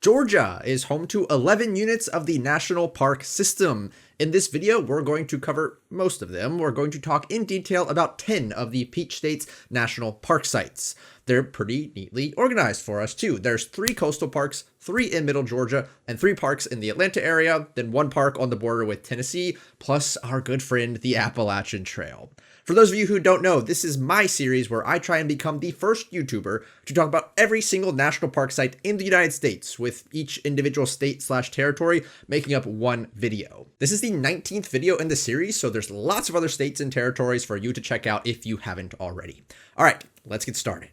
Georgia is home to 11 units of the National Park System. In this video, we're going to cover most of them. We're going to talk in detail about 10 of the Peach State's national park sites. They're pretty neatly organized for us too. There's 3 coastal parks, 3 in Middle Georgia, and 3 parks in the Atlanta area, then 1 park on the border with Tennessee, plus our good friend, the Appalachian Trail. For those of you who don't know, this is my series where I try and become the first YouTuber to talk about every single national park site in the United States, with each individual state/territory making up one video. This is the 19th video in the series, so there's lots of other states and territories for you to check out if you haven't already. All right, let's get started.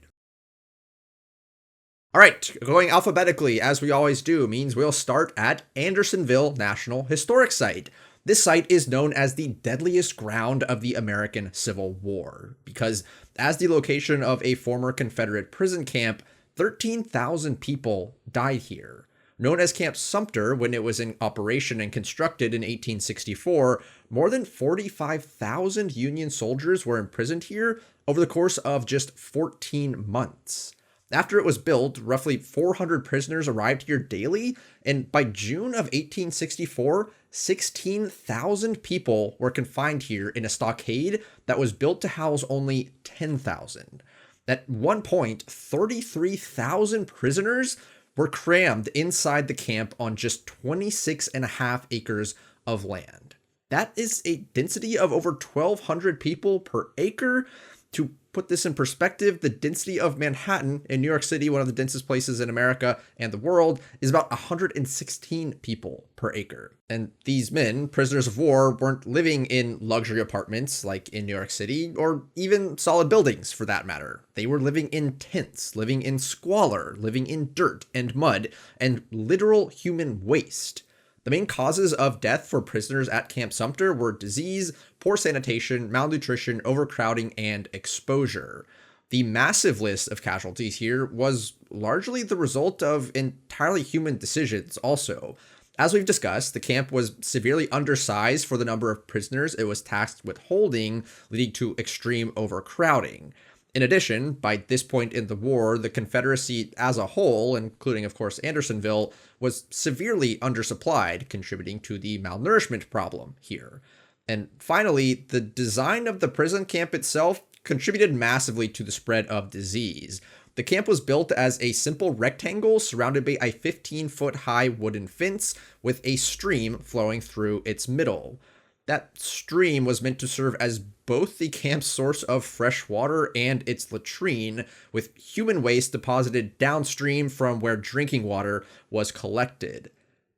All right, going alphabetically, as we always do, means we'll start at Andersonville National Historic Site. This site is known as the deadliest ground of the American Civil War because, as the location of a former Confederate prison camp, 13,000 people died here. Known as Camp Sumter when it was in operation and constructed in 1864, more than 45,000 Union soldiers were imprisoned here over the course of just 14 months. After it was built, roughly 400 prisoners arrived here daily, and by June of 1864, 16,000 people were confined here in a stockade that was built to house only 10,000. At one point, 33,000 prisoners were crammed inside the camp on just 26.5 acres of land. That is a density of over 1,200 people per acre. To put this in perspective, the density of Manhattan in New York City, one of the densest places in America and the world, is about 116 people per acre. And these men, prisoners of war, weren't living in luxury apartments like in New York City, or even solid buildings for that matter. They were living in tents, living in squalor, living in dirt and mud, and literal human waste. The main causes of death for prisoners at Camp Sumter were disease, poor sanitation, malnutrition, overcrowding, and exposure. The massive list of casualties here was largely the result of entirely human decisions also. As we've discussed, the camp was severely undersized for the number of prisoners it was tasked with holding, leading to extreme overcrowding. In addition, by this point in the war, the Confederacy as a whole, including of course Andersonville, was severely undersupplied, contributing to the malnourishment problem here. And finally, the design of the prison camp itself contributed massively to the spread of disease. The camp was built as a simple rectangle surrounded by a 15-foot high wooden fence with a stream flowing through its middle. That stream was meant to serve as both the camp's source of fresh water and its latrine, with human waste deposited downstream from where drinking water was collected.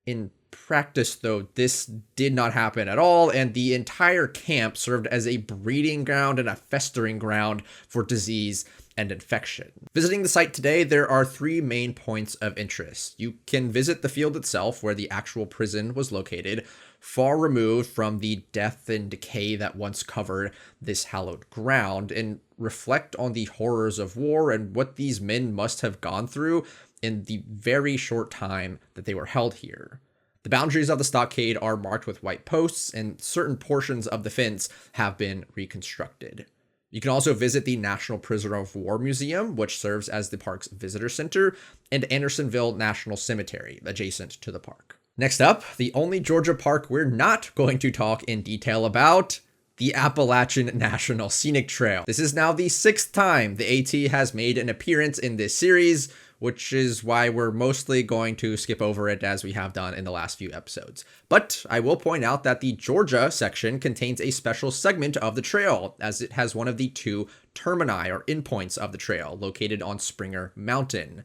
In practice, though, this did not happen at all, and the entire camp served as a breeding ground and a festering ground for disease and infection. Visiting the site today, there are 3 main points of interest. You can visit the field itself, where the actual prison was located, far removed from the death and decay that once covered this hallowed ground, and reflect on the horrors of war and what these men must have gone through in the very short time that they were held here. The boundaries of the stockade are marked with white posts, and certain portions of the fence have been reconstructed. You can also visit the National Prisoner of War Museum, which serves as the park's visitor center, and Andersonville National Cemetery, adjacent to the park. Next up, the only Georgia park we're not going to talk in detail about, the Appalachian National Scenic Trail. This is now the 6th time the AT has made an appearance in this series, which is why we're mostly going to skip over it as we have done in the last few episodes. But I will point out that the Georgia section contains a special segment of the trail, as it has one of the 2 termini or endpoints of the trail located on Springer Mountain.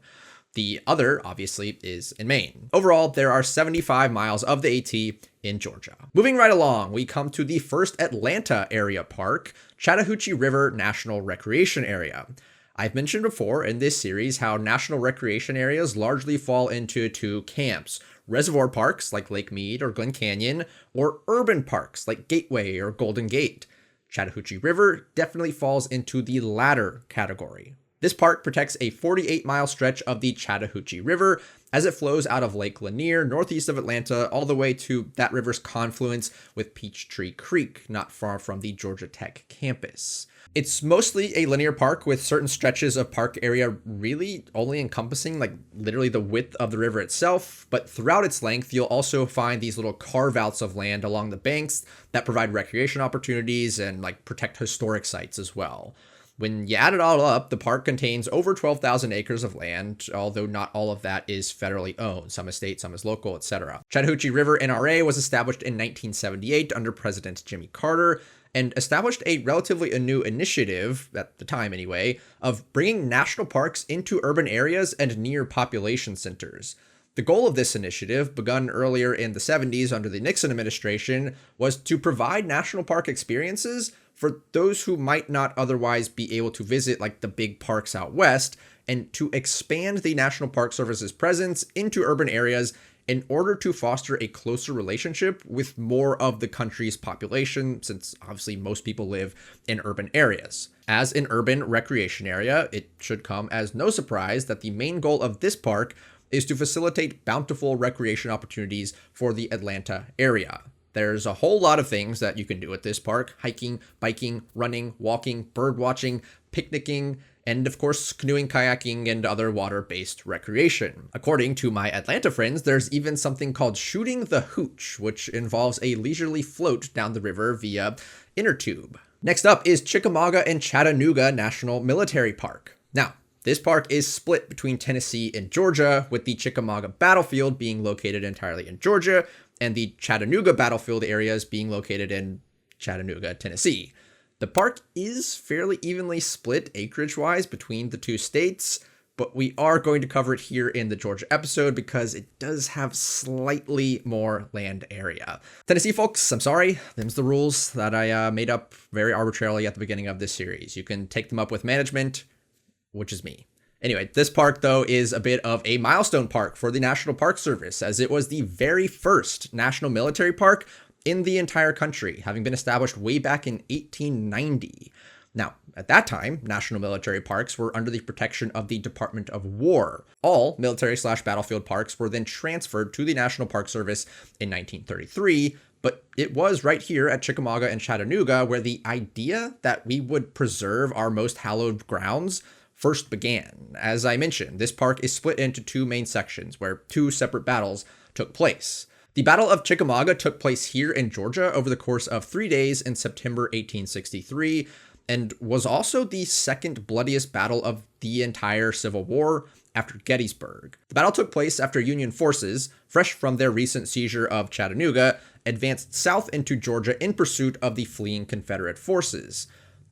The other, obviously, is in Maine. Overall, there are 75 miles of the AT in Georgia. Moving right along, we come to the first Atlanta area park, Chattahoochee River National Recreation Area. I've mentioned before in this series how national recreation areas largely fall into 2 camps: reservoir parks like Lake Mead or Glen Canyon, or urban parks like Gateway or Golden Gate. Chattahoochee River definitely falls into the latter category. This park protects a 48-mile stretch of the Chattahoochee River as it flows out of Lake Lanier, northeast of Atlanta, all the way to that river's confluence with Peachtree Creek, not far from the Georgia Tech campus. It's mostly a linear park with certain stretches of park area really only encompassing like literally the width of the river itself, but throughout its length, you'll also find these little carve-outs of land along the banks that provide recreation opportunities and like protect historic sites as well. When you add it all up, the park contains over 12,000 acres of land, although not all of that is federally owned. Some is state, some is local, etc. Chattahoochee River NRA was established in 1978 under President Jimmy Carter, and established a relatively new initiative, at the time anyway, of bringing national parks into urban areas and near population centers. The goal of this initiative, begun earlier in the 70s under the Nixon administration, was to provide national park experiences for those who might not otherwise be able to visit like the big parks out west, and to expand the National Park Service's presence into urban areas in order to foster a closer relationship with more of the country's population, since obviously most people live in urban areas. As an urban recreation area, it should come as no surprise that the main goal of this park is to facilitate bountiful recreation opportunities for the Atlanta area. There's a whole lot of things that you can do at this park: hiking, biking, running, walking, bird watching, picnicking, and of course, canoeing, kayaking, and other water-based recreation. According to my Atlanta friends, there's even something called shooting the hooch, which involves a leisurely float down the river via inner tube. Next up is Chickamauga and Chattanooga National Military Park. Now, this park is split between Tennessee and Georgia, with the Chickamauga battlefield being located entirely in Georgia, and the Chattanooga battlefield areas being located in Chattanooga, Tennessee. The park is fairly evenly split acreage-wise between the two states, but we are going to cover it here in the Georgia episode because it does have slightly more land area. Tennessee folks, I'm sorry, them's the rules that I made up very arbitrarily at the beginning of this series. You can take them up with management, which is me. Anyway, this park, though, is a bit of a milestone park for the National Park Service, as it was the very first national military park in the entire country, having been established way back in 1890. Now, at that time, national military parks were under the protection of the Department of War. All military/battlefield parks were then transferred to the National Park Service in 1933, but it was right here at Chickamauga and Chattanooga where the idea that we would preserve our most hallowed grounds first began. As I mentioned, this park is split into two main sections where two separate battles took place. The Battle of Chickamauga took place here in Georgia over the course of 3 days in September 1863, and was also the second bloodiest battle of the entire Civil War after Gettysburg. The battle took place after Union forces, fresh from their recent seizure of Chattanooga, advanced south into Georgia in pursuit of the fleeing Confederate forces.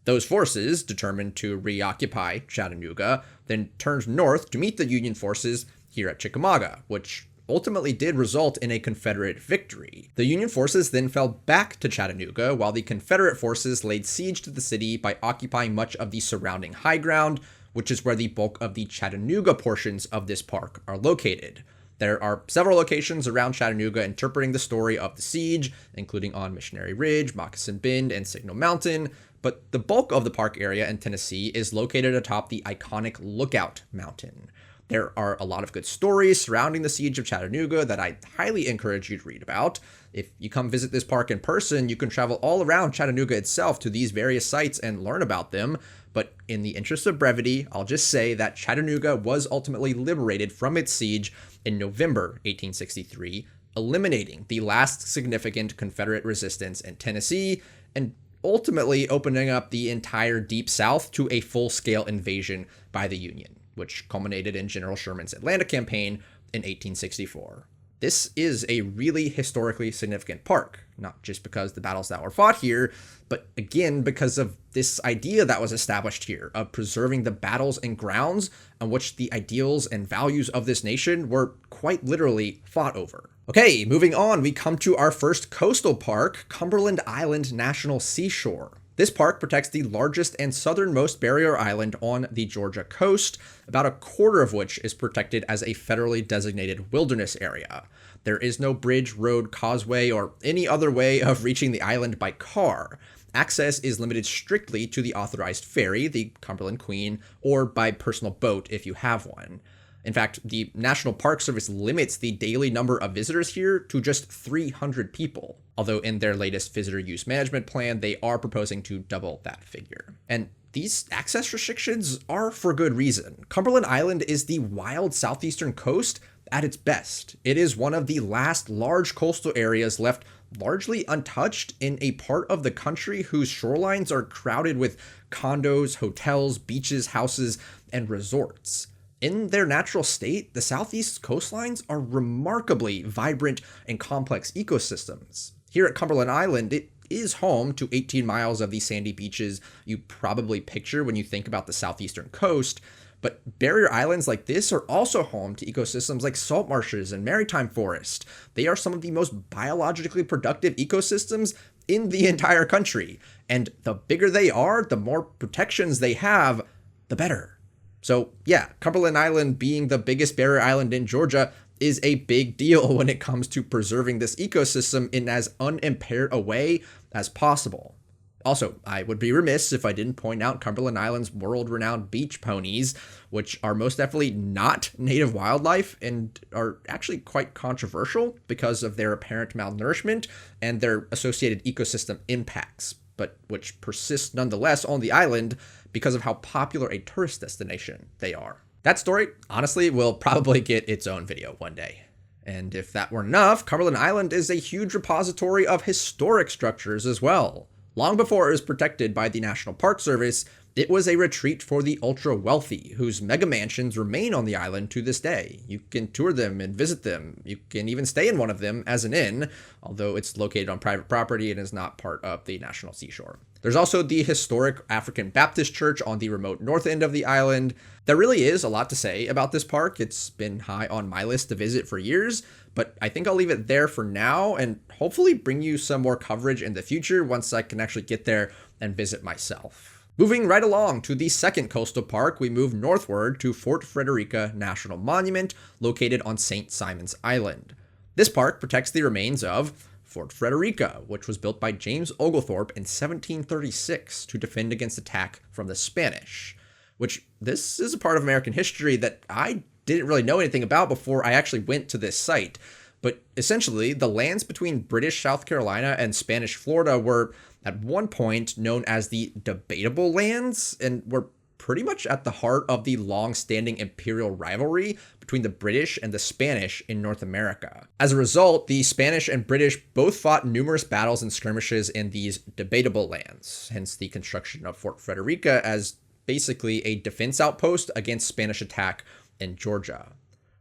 Those forces, determined to reoccupy Chattanooga, then turned north to meet the Union forces here at Chickamauga, which ultimately did result in a Confederate victory. The Union forces then fell back to Chattanooga, while the Confederate forces laid siege to the city by occupying much of the surrounding high ground, which is where the bulk of the Chattanooga portions of this park are located. There are several locations around Chattanooga interpreting the story of the siege, including on Missionary Ridge, Moccasin Bend, and Signal Mountain, but the bulk of the park area in Tennessee is located atop the iconic Lookout Mountain. There are a lot of good stories surrounding the siege of Chattanooga that I highly encourage you to read about. If you come visit this park in person, you can travel all around Chattanooga itself to these various sites and learn about them. But in the interest of brevity, I'll just say that Chattanooga was ultimately liberated from its siege in November 1863, eliminating the last significant Confederate resistance in Tennessee, and ultimately opening up the entire Deep South to a full-scale invasion by the Union, which culminated in General Sherman's Atlanta campaign in 1864. This is a really historically significant park, not just because the battles that were fought here, but again because of this idea that was established here of preserving the battles and grounds on which the ideals and values of this nation were quite literally fought over. Okay, moving on, we come to our first coastal park, Cumberland Island National Seashore. This park protects the largest and southernmost barrier island on the Georgia coast, about a quarter of which is protected as a federally designated wilderness area. There is no bridge, road, causeway, or any other way of reaching the island by car. access is limited strictly to the authorized ferry, the Cumberland Queen, or by personal boat if you have one. In fact, the National Park Service limits the daily number of visitors here to just 300 people, although in their latest visitor use management plan, they are proposing to double that figure. And these access restrictions are for good reason. Cumberland Island is the wild southeastern coast at its best. It is one of the last large coastal areas left largely untouched in a part of the country whose shorelines are crowded with condos, hotels, beaches, houses, and resorts. In their natural state, the southeast coastlines are remarkably vibrant and complex ecosystems. Here at Cumberland Island, it is home to 18 miles of the sandy beaches you probably picture when you think about the southeastern coast, but barrier islands like this are also home to ecosystems like salt marshes and maritime forest. They are some of the most biologically productive ecosystems in the entire country, and the bigger they are, the more protections they have, the better. So yeah, Cumberland Island being the biggest barrier island in Georgia is a big deal when it comes to preserving this ecosystem in as unimpaired a way as possible. Also, I would be remiss if I didn't point out Cumberland Island's world-renowned beach ponies, which are most definitely not native wildlife and are actually quite controversial because of their apparent malnourishment and their associated ecosystem impacts, but which persist nonetheless on the island because of how popular a tourist destination they are. That story, honestly, will probably get its own video one day. And if that weren't enough, Cumberland Island is a huge repository of historic structures as well. Long before it was protected by the National Park Service, it was a retreat for the ultra-wealthy, whose mega mansions remain on the island to this day. You can tour them and visit them. You can even stay in one of them as an inn, although it's located on private property and is not part of the National Seashore. There's also the historic African Baptist Church on the remote north end of the island. There really is a lot to say about this park. It's been high on my list to visit for years, but I think I'll leave it there for now and hopefully bring you some more coverage in the future once I can actually get there and visit myself. Moving right along to the second coastal park, we move northward to Fort Frederica National Monument, located on St. Simon's Island. This park protects the remains of Fort Frederica, which was built by James Oglethorpe in 1736 to defend against attack from the Spanish, which this is a part of American history that I didn't really know anything about before I actually went to this site. But essentially, the lands between British South Carolina and Spanish Florida were at one point known as the Debatable Lands and were pretty much at the heart of the long-standing imperial rivalry between the British and the Spanish in North America. As a result, the Spanish and British both fought numerous battles and skirmishes in these debatable lands, hence the construction of Fort Frederica as basically a defense outpost against Spanish attack in Georgia.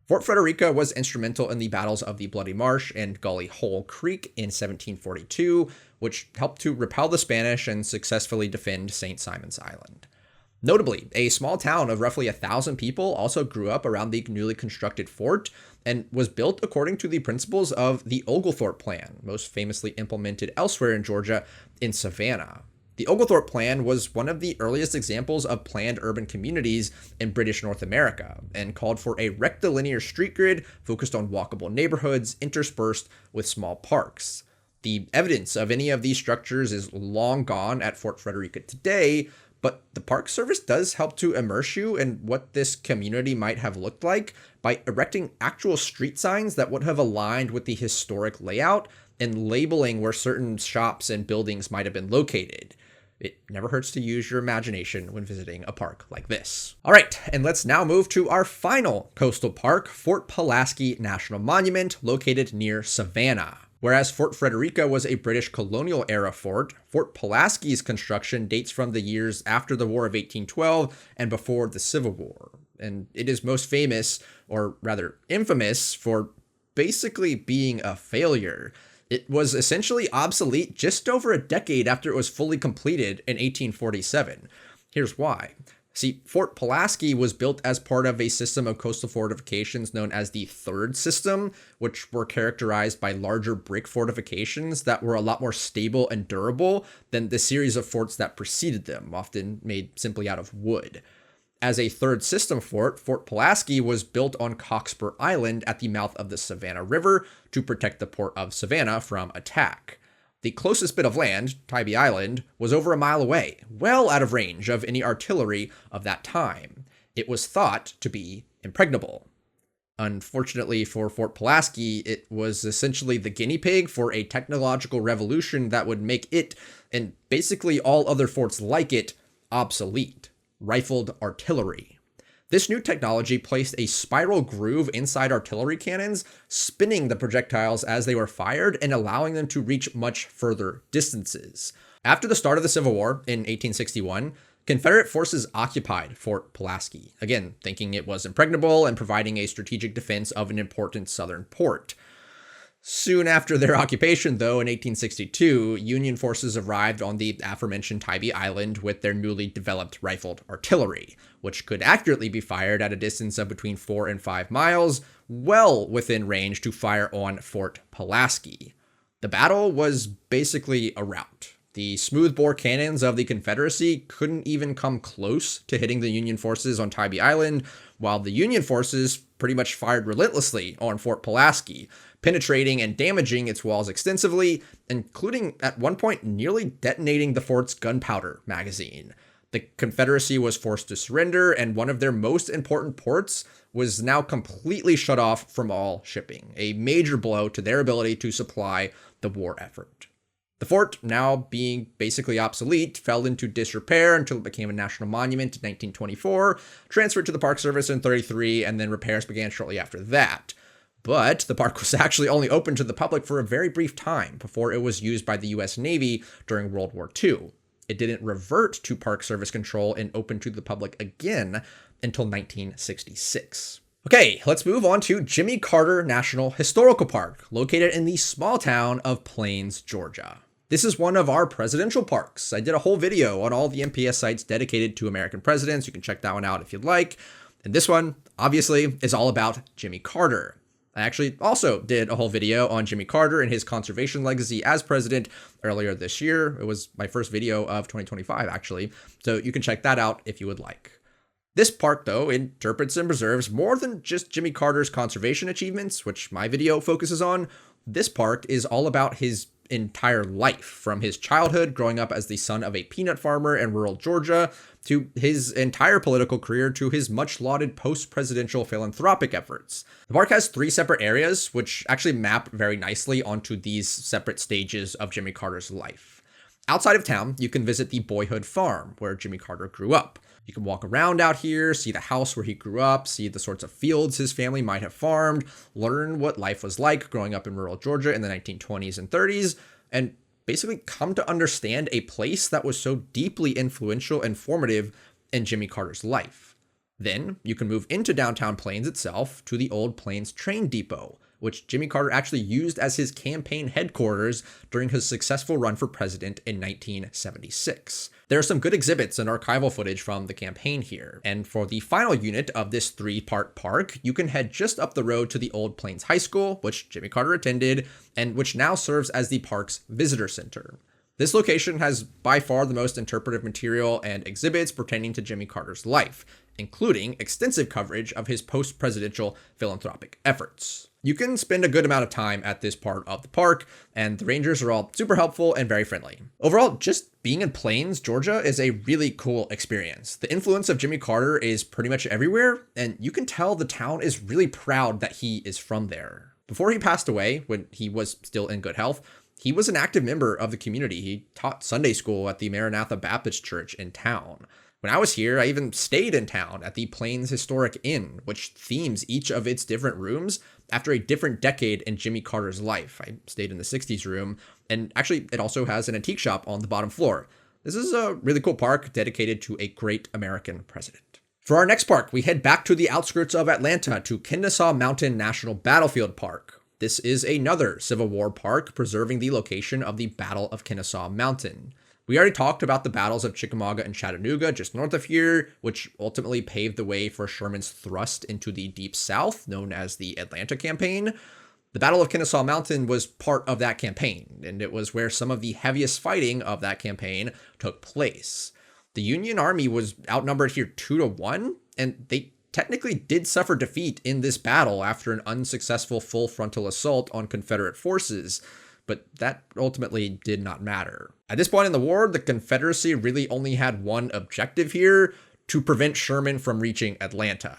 Fort Frederica was instrumental in the battles of the Bloody Marsh and Gully Hole Creek in 1742, which helped to repel the Spanish and successfully defend St. Simon's Island. Notably, a small town of roughly 1,000 people also grew up around the newly constructed fort and was built according to the principles of the Oglethorpe Plan, most famously implemented elsewhere in Georgia in Savannah. The Oglethorpe Plan was one of the earliest examples of planned urban communities in British North America and called for a rectilinear street grid focused on walkable neighborhoods interspersed with small parks. The evidence of any of these structures is long gone at Fort Frederica today, but the Park Service does help to immerse you in what this community might have looked like by erecting actual street signs that would have aligned with the historic layout and labeling where certain shops and buildings might have been located. It never hurts to use your imagination when visiting a park like this. All right, and let's now move to our final coastal park, Fort Pulaski National Monument, located near Savannah. Whereas Fort Frederica was a British colonial-era fort, Fort Pulaski's construction dates from the years after the War of 1812 and before the Civil War. And it is most famous, or rather infamous, for basically being a failure. It was essentially obsolete just over a decade after it was fully completed in 1847. Here's why. See, Fort Pulaski was built as part of a system of coastal fortifications known as the Third System, which were characterized by larger brick fortifications that were a lot more stable and durable than the series of forts that preceded them, often made simply out of wood. As a third system fort, Fort Pulaski was built on Cockspur Island at the mouth of the Savannah River to protect the port of Savannah from attack. The closest bit of land, Tybee Island, was over a mile away, well out of range of any artillery of that time. It was thought to be impregnable. Unfortunately for Fort Pulaski, it was essentially the guinea pig for a technological revolution that would make it, and basically all other forts like it, obsolete. Rifled artillery. This new technology placed a spiral groove inside artillery cannons, spinning the projectiles as they were fired and allowing them to reach much further distances. After the start of the Civil War in 1861, Confederate forces occupied Fort Pulaski, again, thinking it was impregnable and providing a strategic defense of an important southern port. Soon after their occupation, though, in 1862, Union forces arrived on the aforementioned Tybee Island with their newly developed rifled artillery, which could accurately be fired at a distance of between 4 and 5 miles, well within range to fire on Fort Pulaski. The battle was basically a rout. The smoothbore cannons of the Confederacy couldn't even come close to hitting the Union forces on Tybee Island, while the Union forces pretty much fired relentlessly on Fort Pulaski, penetrating and damaging its walls extensively, including at one point nearly detonating the fort's gunpowder magazine. The Confederacy was forced to surrender, and one of their most important ports was now completely shut off from all shipping, a major blow to their ability to supply the war effort. The fort, now being basically obsolete, fell into disrepair until it became a national monument in 1924, transferred to the Park Service in 1933, and then repairs began shortly after that. But the park was actually only open to the public for a very brief time before it was used by the U.S. Navy during World War II. It didn't revert to Park Service control and open to the public again until 1966. Okay, let's move on to Jimmy Carter National Historical Park, located in the small town of Plains, Georgia. This is one of our presidential parks. I did a whole video on all the NPS sites dedicated to American presidents. You can check that one out if you'd like. And this one, obviously, is all about Jimmy Carter. I actually also did a whole video on Jimmy Carter and his conservation legacy as president earlier this year. It was my first video of 2025, actually. So you can check that out if you would like. This park, though, interprets and preserves more than just Jimmy Carter's conservation achievements, which my video focuses on. This park is all about his entire life, from his childhood growing up as the son of a peanut farmer in rural Georgia, to his entire political career, to his much lauded post-presidential philanthropic efforts. The park has 3 separate areas, which actually map very nicely onto these separate stages of Jimmy Carter's life. Outside of town, you can visit the Boyhood Farm, where Jimmy Carter grew up. You can walk around out here, see the house where he grew up, see the sorts of fields his family might have farmed, learn what life was like growing up in rural Georgia in the 1920s and 30s, and basically come to understand a place that was so deeply influential and formative in Jimmy Carter's life. Then you can move into downtown Plains itself to the old Plains train depot, which Jimmy Carter actually used as his campaign headquarters during his successful run for president in 1976. There are some good exhibits and archival footage from the campaign here, and for the final unit of this 3-part park, you can head just up the road to the Old Plains High School, which Jimmy Carter attended, and which now serves as the park's visitor center. This location has by far the most interpretive material and exhibits pertaining to Jimmy Carter's life, including extensive coverage of his post-presidential philanthropic efforts. You can spend a good amount of time at this part of the park, and the rangers are all super helpful and very friendly. Overall, just being in Plains, Georgia is a really cool experience. The influence of Jimmy Carter is pretty much everywhere, and you can tell the town is really proud that he is from there. Before he passed away, when he was still in good health, he was an active member of the community. He taught Sunday school at the Maranatha Baptist Church in town. When I was here, I even stayed in town at the Plains Historic Inn, which themes each of its different rooms after a different decade in Jimmy Carter's life. I stayed in the 60s room, and actually it also has an antique shop on the bottom floor. This is a really cool park dedicated to a great American president. For our next park, we head back to the outskirts of Atlanta to Kennesaw Mountain National Battlefield Park. This is another Civil War park preserving the location of the Battle of Kennesaw Mountain. We already talked about the battles of Chickamauga and Chattanooga just north of here, which ultimately paved the way for Sherman's thrust into the Deep South, known as the Atlanta Campaign. The Battle of Kennesaw Mountain was part of that campaign, and it was where some of the heaviest fighting of that campaign took place. The Union Army was outnumbered here 2-1, and they technically did suffer defeat in this battle after an unsuccessful full frontal assault on Confederate forces. but that ultimately did not matter. At this point in the war, the Confederacy really only had one objective here: to prevent Sherman from reaching Atlanta.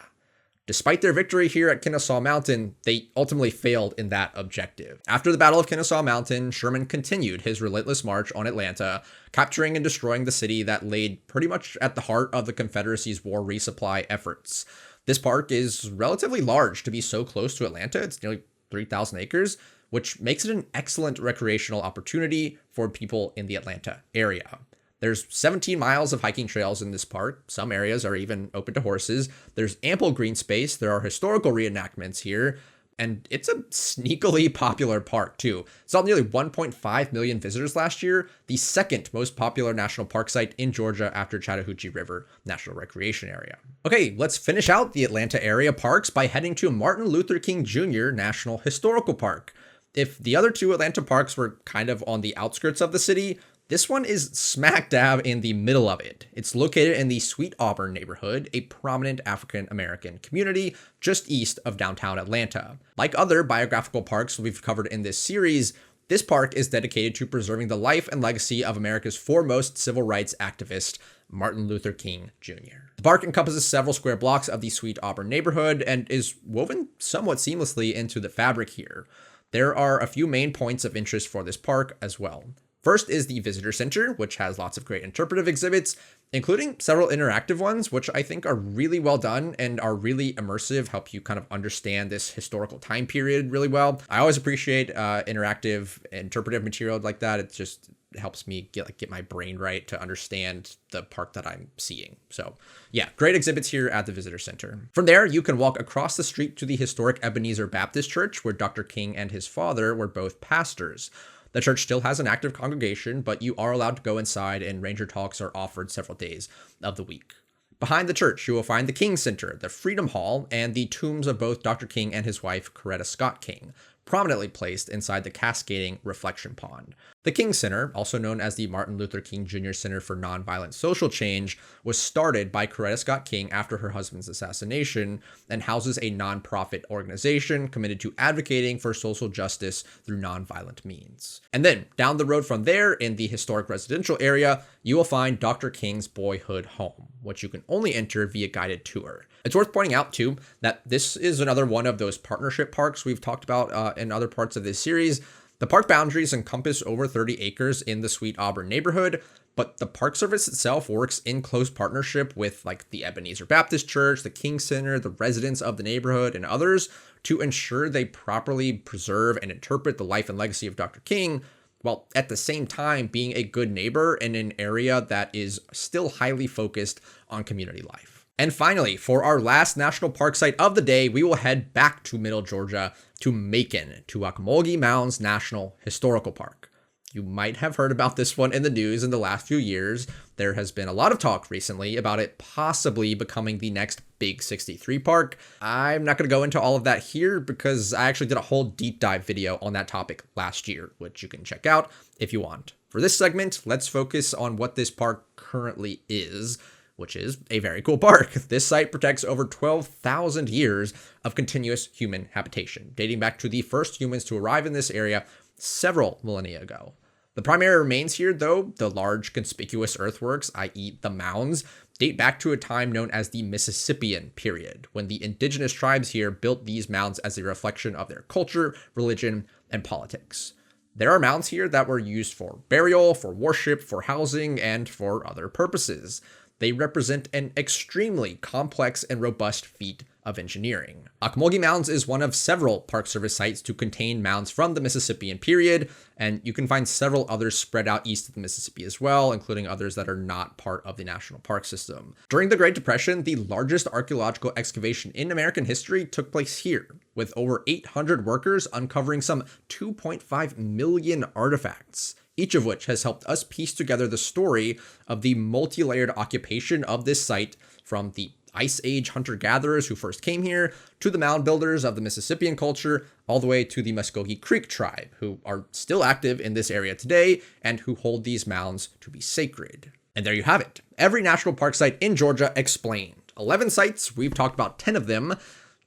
Despite their victory here at Kennesaw Mountain, they ultimately failed in that objective. After the Battle of Kennesaw Mountain, Sherman continued his relentless march on Atlanta, capturing and destroying the city that laid pretty much at the heart of the Confederacy's war resupply efforts. This park is relatively large to be so close to Atlanta. It's nearly 3,000 acres, which makes it an excellent recreational opportunity for people in the Atlanta area. There's 17 miles of hiking trails in this park. Some areas are even open to horses. There's ample green space. There are historical reenactments here. And it's a sneakily popular park, too. It saw nearly 1.5 million visitors last year, the second most popular national park site in Georgia after Chattahoochee River National Recreation Area. Okay, let's finish out the Atlanta area parks by heading to Martin Luther King Jr. National Historical Park. If the other two Atlanta parks were kind of on the outskirts of the city, this one is smack dab in the middle of it. It's located in the Sweet Auburn neighborhood, a prominent African-American community just east of downtown Atlanta. Like other biographical parks we've covered in this series, this park is dedicated to preserving the life and legacy of America's foremost civil rights activist, Martin Luther King Jr. The park encompasses several square blocks of the Sweet Auburn neighborhood and is woven somewhat seamlessly into the fabric here. There are a few main points of interest for this park as well. First is the Visitor Center, which has lots of great interpretive exhibits, including several interactive ones, which I think are really well done and are really immersive, help you kind of understand this historical time period really well. I always appreciate interactive, interpretive material like that. It just helps me get my brain right to understand the park that I'm seeing. So yeah, great exhibits here at the Visitor Center. From there, you can walk across the street to the historic Ebenezer Baptist Church, where Dr. King and his father were both pastors. The church still has an active congregation, but you are allowed to go inside, and ranger talks are offered several days of the week. Behind the church, you will find the King Center, the Freedom Hall, and the tombs of both Dr. King and his wife, Coretta Scott King, prominently placed inside the cascading reflection pond. The King Center, also known as the Martin Luther King Jr. Center for Nonviolent Social Change, was started by Coretta Scott King after her husband's assassination and houses a nonprofit organization committed to advocating for social justice through nonviolent means. And then, down the road from there, in the historic residential area, you will find Dr. King's boyhood home, which you can only enter via guided tour. It's worth pointing out, too, that this is another one of those partnership parks we've talked about in other parts of this series. The park boundaries encompass over 30 acres in the Sweet Auburn neighborhood, but the Park Service itself works in close partnership with the Ebenezer Baptist Church, the King Center, the residents of the neighborhood, and others to ensure they properly preserve and interpret the life and legacy of Dr. King, while at the same time being a good neighbor in an area that is still highly focused on community life. And finally, for our last national park site of the day, we will head back to Middle Georgia to Macon, to Ocmulgee Mounds National Historical Park. You might have heard about this one in the news in the last few years. There has been a lot of talk recently about it possibly becoming the next Big 63 park. I'm not going to go into all of that here because I actually did a whole deep dive video on that topic last year, which you can check out if you want. For this segment, let's focus on what this park currently is, which is a very cool park. This site protects over 12,000 years of continuous human habitation, dating back to the first humans to arrive in this area several millennia ago. The primary remains here, though, the large conspicuous earthworks, i.e. the mounds, date back to a time known as the Mississippian period, when the indigenous tribes here built these mounds as a reflection of their culture, religion, and politics. There are mounds here that were used for burial, for worship, for housing, and for other purposes. They represent an extremely complex and robust feat of engineering. Ocmulgee Mounds is one of several Park Service sites to contain mounds from the Mississippian period, and you can find several others spread out east of the Mississippi as well, including others that are not part of the national park system. During the Great Depression, the largest archaeological excavation in American history took place here, with over 800 workers uncovering some 2.5 million artifacts, each of which has helped us piece together the story of the multi-layered occupation of this site, from the Ice Age hunter-gatherers who first came here, to the mound builders of the Mississippian culture, all the way to the Muskogee Creek tribe, who are still active in this area today and who hold these mounds to be sacred. And there you have it. Every national park site in Georgia explained. 11 sites, we've talked about 10 of them.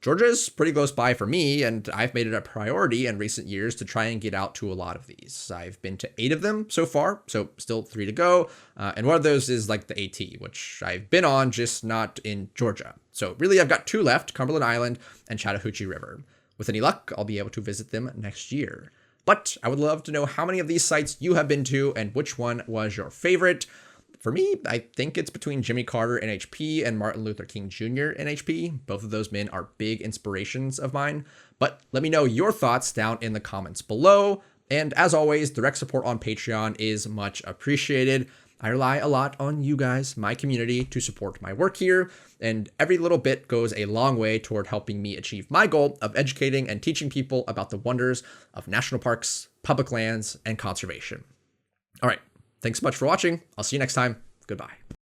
Georgia is pretty close by for me, and I've made it a priority in recent years to try and get out to a lot of these. I've been to 8 of them so far, so still 3 to go. And one of those is like the AT, which I've been on, just not in Georgia. So really, I've got 2 left, Cumberland Island and Chattahoochee River. With any luck, I'll be able to visit them next year. But I would love to know how many of these sites you have been to and which one was your favorite. For me, I think it's between Jimmy Carter NHP and Martin Luther King Jr. NHP. Both of those men are big inspirations of mine. But let me know your thoughts down in the comments below. And as always, direct support on Patreon is much appreciated. I rely a lot on you guys, my community, to support my work here, and every little bit goes a long way toward helping me achieve my goal of educating and teaching people about the wonders of national parks, public lands, and conservation. All right, thanks so much for watching. I'll see you next time. Goodbye.